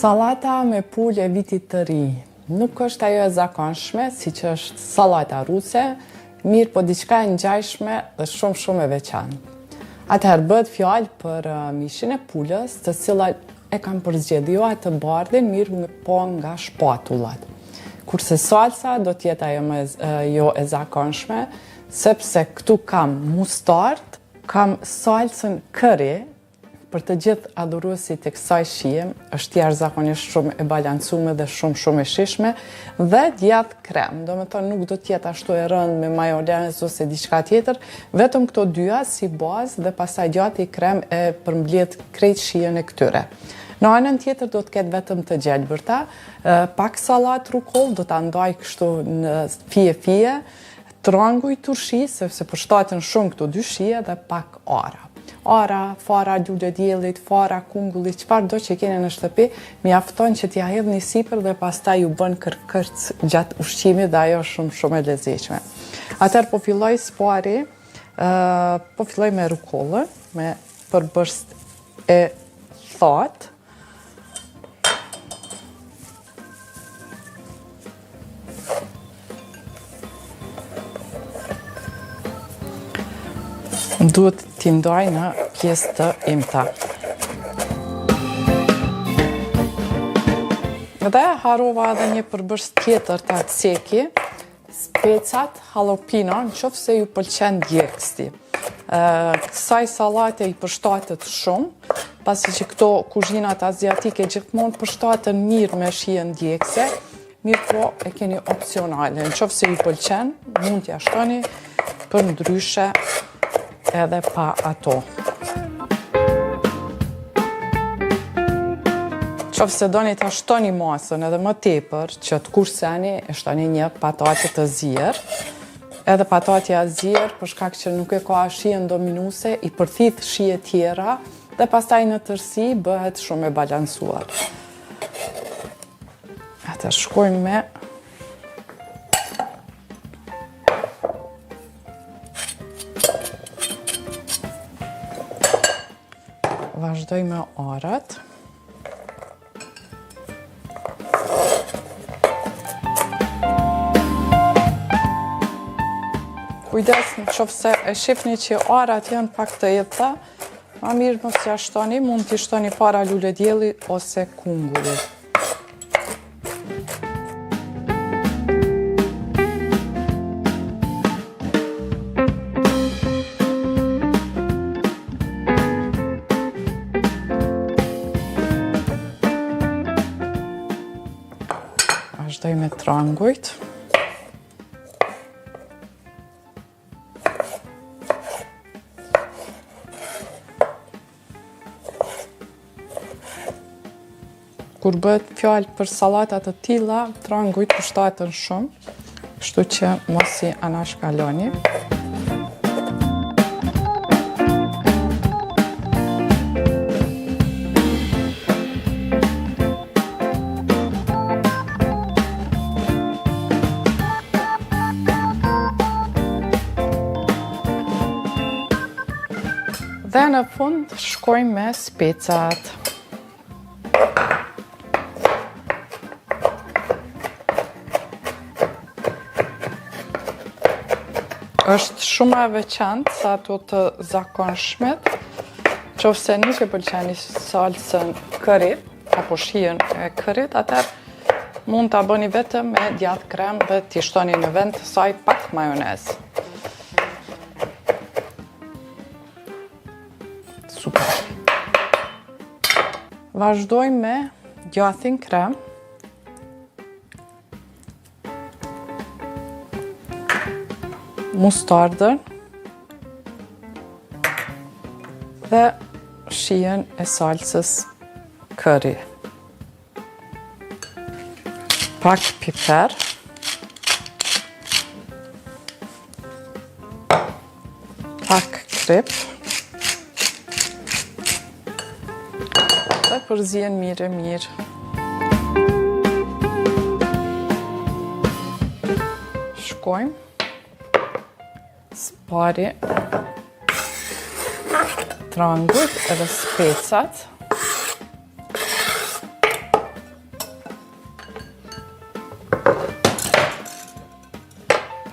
Sallata me pulë e vitit të ri. Nuk është ajo e zakonshme, si që është sallata ruse, mirë po diçka e ngjashme dhe shumë e veçantë. Atëherë bëhet fjalë për mishin e pulës, të cilat e kanë përzgjedhur jo atë bardhin, mirë po nga shpatullat. Kurse salsa do t'jetë ajo e zakonshme, sepse këtu kam mustard, kam salsën curry. Për të gjithë adhuruesit e kësaj shije, është jashtëzakonisht shumë e balancuar dhe shumë e shijshme dhe djathtë krem. Domethënë nuk do të jetë ashtu e rëndë me majonezë ose diçka tjetër, vetëm këto dyja si bazë dhe pastaj djathtë krem e përmbledh krejt shijen e këtyre. Në anën tjetër do të ketë vetëm të gjelbërta, pak sallat rukoll, do ta ndaj kështu në fije, tranguj turshi, sepse përshtaten shumë këto dy shije dhe pak ara. Fara lule diellit, fara kungulli, çfarë do që keni në shtëpi, mjafton që t'ja hedhni sipër dhe pastaj ju bën kërkërc gjatë ushqimit dhe ajo shumë e lezetshme. Atëherë po filloj spari, po filloj me rukollën, me përbërst e thatë. Duhet t'i ndaj në pjesë të imta. Dhe harova edhe një përbërst tjetër të atseki, specat jalapeno, nëse ju pëlqen djegsti. Kësaj sallate i përshtatet shumë, pasi që këto kuzhinat aziatike gjithmonë përshtaten mirë me shijen djegse, mirë po e keni opsionale. Nëse ju pëlqen, mund t'ja shtoni, për ndryshe edhe pa ato. Nëse doni ta shtoni masën edhe më tepër, që të kurseni, e shtoni një patate të zier. Edhe patatja e zier, për shkak që nuk e ka shijen dominuese, i përthith shije tjera dhe pastaj në tërësi bëhet shumë e balancuar. Atë shkojmë me vazhdoj me arat. Kujdes nëse e shihni që arat janë pak të ethta, ma mirë mos ja shtoni, mund t'i shtoni para lule dielli ose kungulli. Vazhdoj me trangujt. Kur bëhet fjalë për sallata të tilla, trangujt përshtaten shumë, kështu që mos i anashkaloni. Dhe në fund shkojmë me specat. Është shumë e veçantë sa ato të zakonshmet. Nëse nuk e pëlqeni salsën curry apo shijen e curryt, atëherë mund ta bëni vetëm me djathtë krem dhe t'i shtoni në vend të saj pak majonezë. Super. Vazhdojmë me djathin krem. Mustardën dhe shijen e salsës curry. Pak piper. Pak krip. Dhe përzihen mirë. Shkojmë. Spari, trangut edhe specat.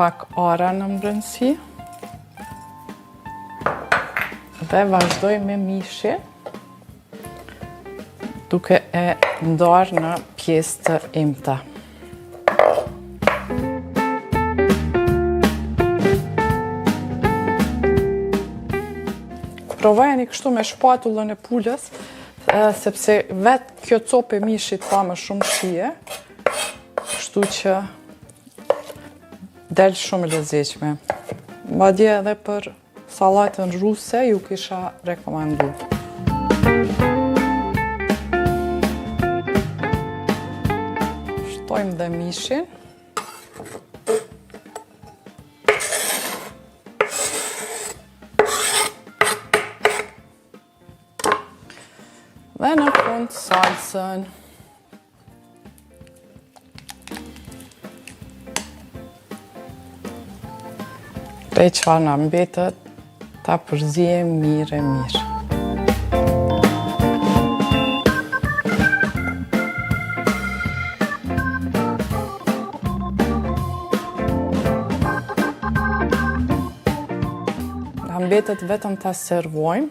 pak ara në mbrëmsi. Dhe vazhdoj me mishin, duke e ndarë në pjesë të imta. Provojeni kështu me shpatullën e pulës, sepse vetë kjo copë e mishit pa më shumë shije, kështu që del shumë lezetshme. Madje edhe për sallatën ruse ju kisha rekomandu. Shtojmë dhe mishin. Dhe në fund salsën. Dhe çfarë na mbetet, ta përzijem mirë e mirë. Na mbetet vetëm ta servojmë,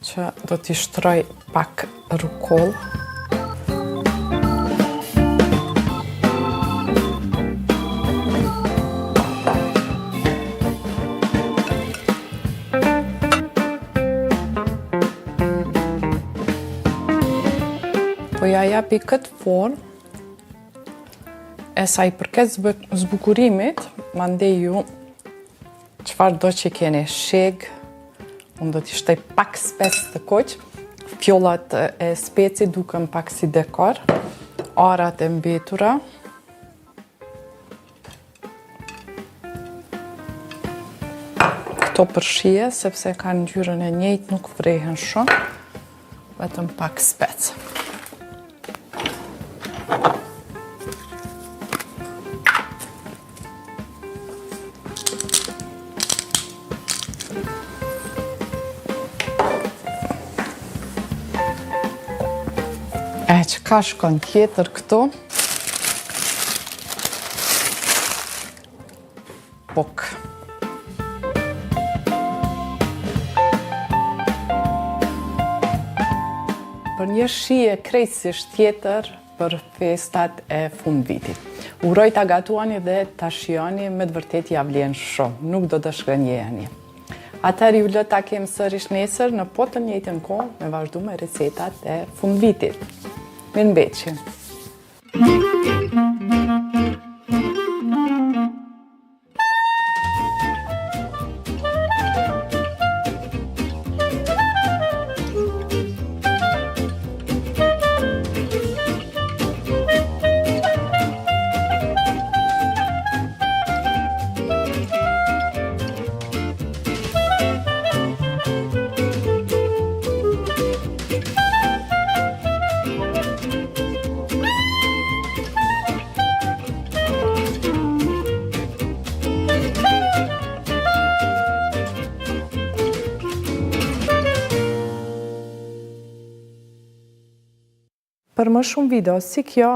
që do t'i shtroj pak rukoll. Po ja japi këtë formë, e sa i përket zbukurimit, mandej ju çfarë do që keni, sheg, unë do t'i shtoj pak spec të koq, fjollat e speci duken pak si dekor, arat e mbetura. Këto përshije, sepse kanë ngjyrën e njëjtë, nuk vrehen shumë, vetëm pak spec. Që ka shkon tjetër këtu? Buk. Për një shije krejtësisht tjetër për festat e fundvitit. Uroj ta gatuani dhe ta shijoni, me të vërtetë ja vlen shumë, nuk do të shkënjeheni. Atëherë ju lë ta kem sërish nesër në po të njëjtën kohë me vazhdu me recetat e fundvitit. Mirëmbëjtje. Për më shumë video si kjo,